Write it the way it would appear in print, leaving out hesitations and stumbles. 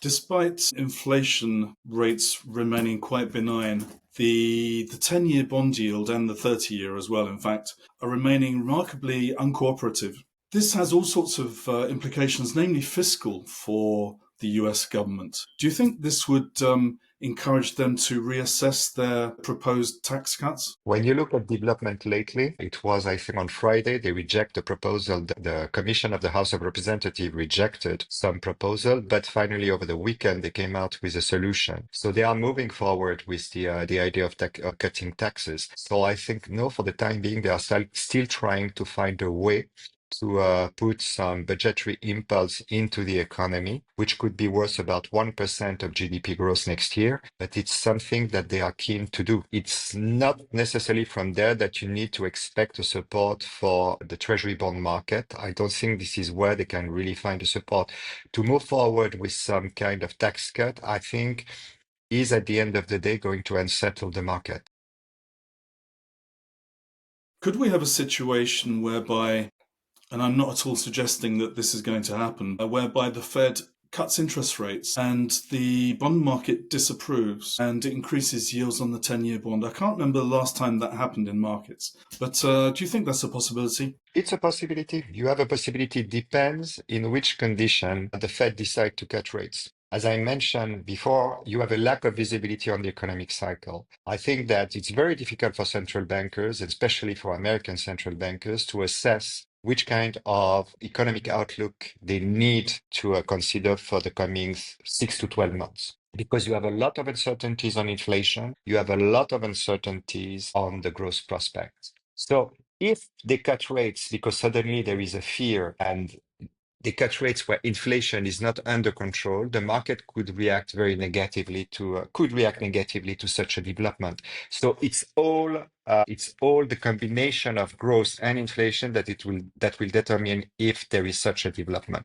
Despite inflation rates remaining quite benign, the 10-year bond yield and the 30-year as well, in fact, are remaining remarkably uncooperative. This has all sorts of implications, namely fiscal, for the US government. Do you think this would encourage them to reassess their proposed tax cuts? When you look at development lately, it was, I think, on Friday, they reject the proposal. The Commission of the House of Representatives rejected some proposal, but finally over the weekend, they came out with a solution. So they are moving forward with the idea of cutting taxes. So I think, no, for the time being, they are still trying to find a way to put some budgetary impulse into the economy, which could be worth about 1% of GDP growth next year. But it's something that they are keen to do. It's not necessarily from there that you need to expect a support for the treasury bond market. I don't think this is where they can really find a support. To move forward with some kind of tax cut, I think, is at the end of the day going to unsettle the market. Could we have a situation whereby, and I'm not at all suggesting that this is going to happen, whereby the Fed cuts interest rates and the bond market disapproves and it increases yields on the 10-year bond? I can't remember the last time that happened in markets, but do you think that's a possibility? It's a possibility. You have a possibility. It depends in which condition the Fed decide to cut rates. As I mentioned before, you have a lack of visibility on the economic cycle. I think that it's very difficult for central bankers, especially for American central bankers, to assess which kind of economic outlook they need to consider for the coming 6 to 12 months. Because you have a lot of uncertainties on inflation, you have a lot of uncertainties on the growth prospects. So if they cut rates because suddenly there is a fear and they cut rates where inflation is not under control, the market could react very negatively to such a development. So it's all the combination of growth and inflation that will determine if there is such a development.